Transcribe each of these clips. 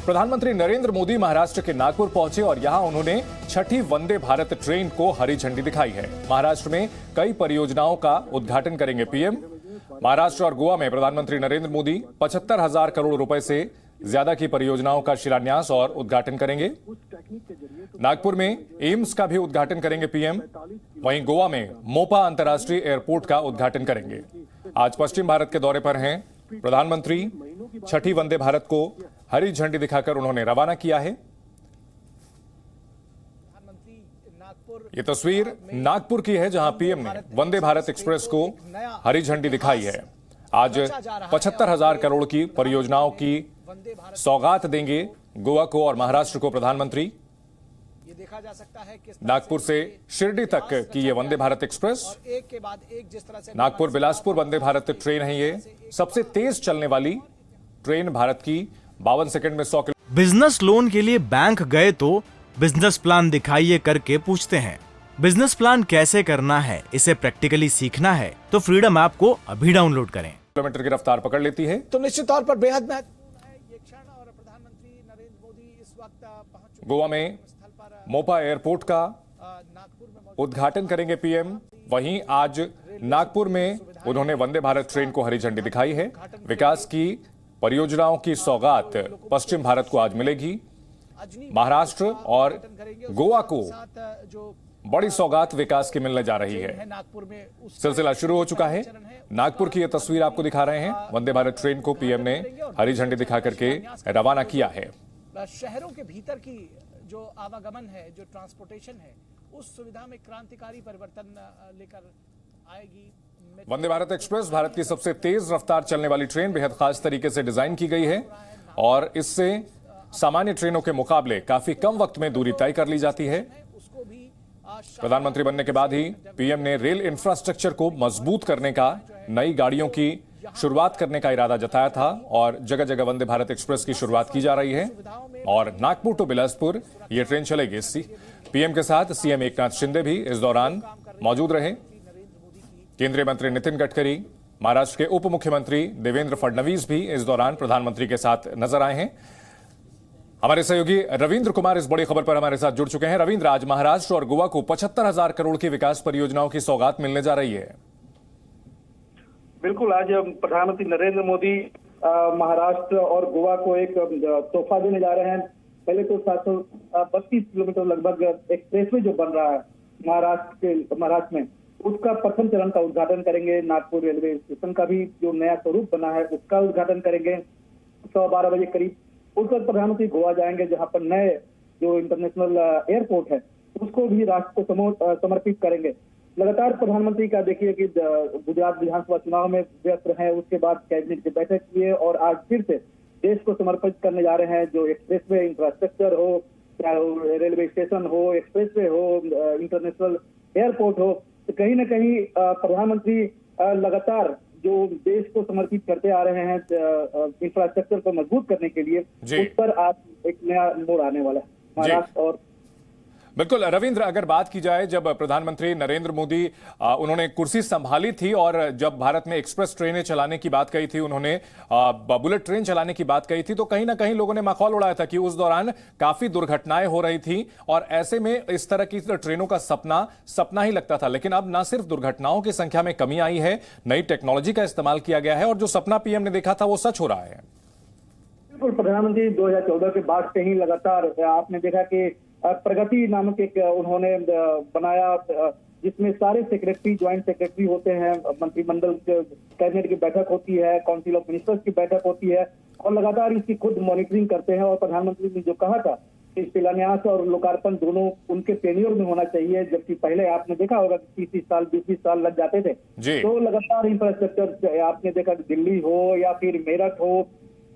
प्रधानमंत्री नरेंद्र मोदी महाराष्ट्र के नागपुर पहुंचे और यहां उन्होंने छठी वंदे भारत ट्रेन को हरी झंडी दिखाई है। महाराष्ट्र में कई परियोजनाओं का उद्घाटन करेंगे पीएम। महाराष्ट्र और गोवा में प्रधानमंत्री नरेंद्र मोदी 75,000 करोड़ रुपए से ज्यादा की परियोजनाओं का शिलान्यास और उद्घाटन करेंगे। नागपुर में एम्स का भी उद्घाटन करेंगे पीएम। वहीं गोवा में मोपा अंतर्राष्ट्रीय एयरपोर्ट का उद्घाटन करेंगे। आज पश्चिम भारत के दौरे पर हैं प्रधानमंत्री। छठी वंदे भारत को हरी झंडी दिखाकर उन्होंने रवाना किया है। ये तस्वीर नागपुर की है, जहां पीएम ने वंदे भारत एक्सप्रेस को हरी झंडी दिखाई है। आज 75,000 करोड़ की परियोजनाओं की सौगात देंगे गोवा को और महाराष्ट्र को प्रधानमंत्री। ये देखा जा सकता है कि नागपुर से शिरडी तक की ये वंदे भारत एक्सप्रेस, एक के बाद एक जिस तरह से नागपुर बिलासपुर वंदे भारत ट्रेन है। ये सबसे तेज चलने वाली ट्रेन भारत की 52 सेकंड में 100 किलोमीटर। बिजनेस लोन के लिए बैंक गए तो बिजनेस प्लान दिखाइए करके पूछते हैं। बिजनेस प्लान कैसे करना है, इसे प्रैक्टिकली सीखना है तो फ्रीडम ऐप को अभी डाउनलोड करें। किलोमीटर की रफ्तार पकड़ लेती है। तो निश्चित तौर पर बेहद महत्वपूर्ण है ये क्षण। और प्रधानमंत्री नरेंद्र मोदी इस वक्त पहुंच चुके हैं गोवा में मोपा एयरपोर्ट का नागपुर में उद्घाटन करेंगे पीएम। वहीं आज नागपुर में उन्होंने वंदे भारत ट्रेन को हरी झंडी दिखाई है। विकास की परियोजनाओं की सौगात पश्चिम भारत को आज मिलेगी। महाराष्ट्र और गोवा को बड़ी सौगात विकास की मिलने जा रही है। नागपुर में सिलसिला शुरू हो चुका है। नागपुर की यह तस्वीर आपको दिखा रहे हैं। वंदे भारत ट्रेन को पीएम ने हरी झंडी दिखा करके रवाना किया है। शहरों के भीतर की जो आवागमन है, जो ट्रांसपोर्टेशन है, उस सुविधा में क्रांतिकारी परिवर्तन लेकर आएगी। वंदे भारत एक्सप्रेस भारत की सबसे तेज रफ्तार चलने वाली ट्रेन बेहद खास तरीके से डिजाइन की गई है और इससे सामान्य ट्रेनों के मुकाबले काफी कम वक्त में दूरी तय कर ली जाती है। प्रधानमंत्री बनने के बाद ही पीएम ने रेल इंफ्रास्ट्रक्चर को मजबूत करने का, नई गाड़ियों की शुरुआत करने का इरादा जताया था और जगह जगह वंदे भारत एक्सप्रेस की शुरुआत की जा रही है। और नागपुर टू बिलासपुर ये ट्रेन चलेगी। पीएम के साथ सीएम एकनाथ शिंदे भी इस दौरान मौजूद रहे। केंद्रीय मंत्री नितिन गडकरी, महाराष्ट्र के उप मुख्यमंत्री देवेंद्र फडणवीस भी इस दौरान प्रधानमंत्री के साथ नजर आए हैं। हमारे सहयोगी रविंद्र कुमार इस बड़ी खबर पर हमारे साथ जुड़ चुके हैं। रविंद्र, आज महाराष्ट्र और गोवा को 75,000 करोड़ की विकास परियोजनाओं की सौगात मिलने जा रही है। बिल्कुल, आज प्रधानमंत्री नरेंद्र मोदी महाराष्ट्र और गोवा को एक तोहफा देने जा रहे हैं। पहले तो 732 किलोमीटर लगभग एक्सप्रेसवे जो बन रहा है महाराष्ट्र में, उसका प्रथम चरण का उद्घाटन करेंगे। नागपुर रेलवे स्टेशन का भी जो नया स्वरूप बना है उसका उद्घाटन करेंगे 12:15 बजे करीब। उस वक्त प्रधानमंत्री गोवा जाएंगे, जहां पर नए जो इंटरनेशनल एयरपोर्ट है उसको भी राष्ट्र को समर्पित करेंगे। लगातार प्रधानमंत्री का देखिए कि गुजरात विधानसभा चुनाव में व्यस्त रहे, उसके बाद कैबिनेट की बैठक की है और आज फिर से देश को समर्पित करने जा रहे हैं। जो एक्सप्रेसवे इंफ्रास्ट्रक्चर हो, चाहे रेलवे स्टेशन हो, एक्सप्रेसवे हो, इंटरनेशनल एयरपोर्ट हो, तो कहीं न कहीं प्रधानमंत्री लगातार जो देश को समर्पित करते आ रहे हैं इंफ्रास्ट्रक्चर को मजबूत करने के लिए, उस पर आज एक नया मोड़ आने वाला है महाराष्ट्र और बिल्कुल। रविंद्र, अगर बात की जाए, जब प्रधानमंत्री नरेंद्र मोदी उन्होंने कुर्सी संभाली थी और जब भारत में एक्सप्रेस ट्रेनें चलाने की बात कही थी, उन्होंने बुलेट ट्रेन चलाने की बात कही थी, तो कहीं ना कहीं लोगों ने मखौल उड़ाया था कि उस दौरान काफी दुर्घटनाएं हो रही थी और ऐसे में इस तरह की ट्रेनों का सपना ही लगता था। लेकिन अब न सिर्फ दुर्घटनाओं की संख्या में कमी आई है, नई टेक्नोलॉजी का इस्तेमाल किया गया है और जो सपना पीएम ने देखा था वो सच हो रहा है। बिल्कुल, प्रधानमंत्री 2014 के बाद से ही लगातार आपने देखा कि प्रगति नामक एक उन्होंने बनाया, जिसमें सारे सेक्रेटरी, ज्वाइंट सेक्रेटरी होते हैं, मंत्रिमंडल कैबिनेट की बैठक होती है, काउंसिल ऑफ मिनिस्टर्स की बैठक होती है और लगातार इसकी खुद मॉनिटरिंग करते हैं। और प्रधानमंत्री ने जो कहा था कि शिलान्यास और लोकार्पण दोनों उनके टेन्योर में होना चाहिए, जबकि पहले आपने देखा होगा कि 30 साल 20 साल लग जाते थे। तो लगातार इंफ्रास्ट्रक्चर आपने देखा, दिल्ली हो या फिर मेरठ हो,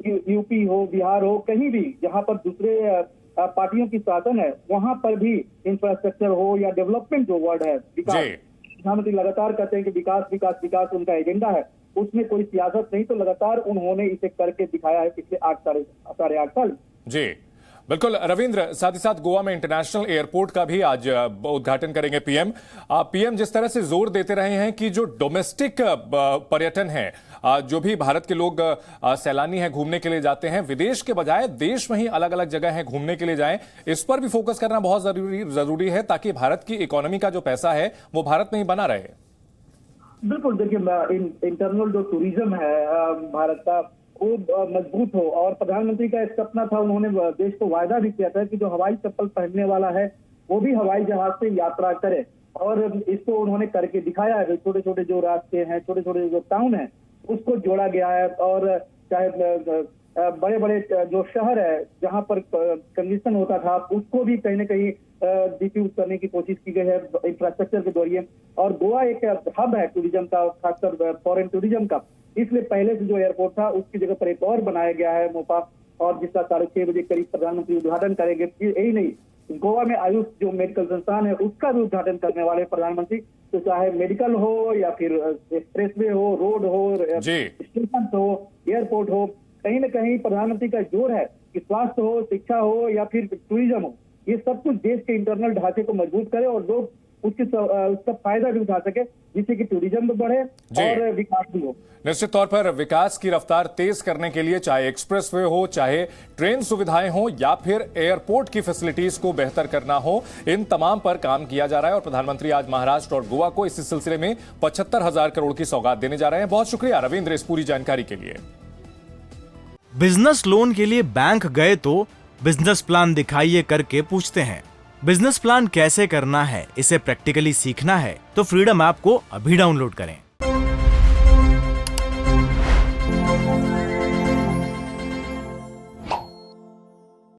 यूपी हो, बिहार हो, कहीं भी जहां पर दूसरे पार्टियों की शासन है वहां पर भी इंफ्रास्ट्रक्चर हो या डेवलपमेंट जो वर्ड है, विकास, प्रधानमंत्री लगातार कहते हैं कि विकास विकास विकास उनका एजेंडा है, उसमें कोई सियासत नहीं। तो लगातार उन्होंने इसे करके दिखाया है पिछले 8 साढ़े 8 साल। जी बिल्कुल रविंद्र, साथ ही साथ गोवा में इंटरनेशनल एयरपोर्ट का भी आज उद्घाटन करेंगे पीएम। पीएम जिस तरह से जोर देते रहे हैं कि जो डोमेस्टिक पर्यटन है, जो भी भारत के लोग सैलानी हैं, घूमने के लिए जाते हैं, विदेश के बजाय देश में ही अलग अलग जगह हैं घूमने के लिए जाएं, इस पर भी फोकस करना बहुत जरूरी है ताकि भारत की इकोनॉमी का जो पैसा है वो भारत में ही बना रहे। बिल्कुल, देखिए इंटरनल जो टूरिज्म है भारत का वो मजबूत हो, और प्रधानमंत्री का एक सपना था, उन्होंने देश को वायदा भी किया था कि जो हवाई चप्पल पहनने वाला है वो भी हवाई जहाज से यात्रा करे, और इसको उन्होंने करके दिखाया है। छोटे छोटे जो रास्ते हैं, छोटे छोटे जो टाउन है, उसको जोड़ा गया है, और चाहे बड़े बड़े जो शहर है जहां पर कंजेशन होता था उसको भी कहीं ना कहीं डिफ्यूज करने की कोशिश की गई है इंफ्रास्ट्रक्चर के जरिए। और गोवा एक हब है टूरिज्म का, खासकर फॉरेन टूरिज्म का, इसलिए पहले से जो एयरपोर्ट था उसकी जगह पर एक और बनाया गया है मोपा, और जिसका 6:30 बजे करीब प्रधानमंत्री उद्घाटन करेंगे। यही नहीं, गोवा में आयुष जो मेडिकल संस्थान है उसका भी उद्घाटन करने वाले प्रधानमंत्री। तो चाहे मेडिकल हो या फिर एक्सप्रेसवे हो, रोड हो, स्टेशन हो, एयरपोर्ट हो, कहीं ना कहीं प्रधानमंत्री का जोर है कि स्वास्थ्य हो, शिक्षा हो या फिर टूरिज्म हो, ये सब कुछ देश के इंटरनल ढांचे को मजबूत करे और लोग उसका फायदा भी उठा सके, जिससे कि टूरिज्म भी बढ़े और विकास भी हो। निश्चित तौर पर विकास की रफ्तार तेज करने के लिए चाहे एक्सप्रेसवे हो, चाहे ट्रेन सुविधाएं हो या फिर एयरपोर्ट की फैसिलिटीज को बेहतर करना हो, इन तमाम पर काम किया जा रहा है। और प्रधानमंत्री आज महाराष्ट्र और गोवा को इसी सिलसिले में 75,000 करोड़ की सौगात देने जा रहे हैं। बहुत शुक्रिया रविंद्र इस पूरी जानकारी के लिए। बिजनेस लोन के लिए बैंक गए तो बिजनेस प्लान दिखाइए करके पूछते हैं। बिजनेस प्लान कैसे करना है, इसे प्रैक्टिकली सीखना है तो फ्रीडम ऐप को अभी डाउनलोड करें।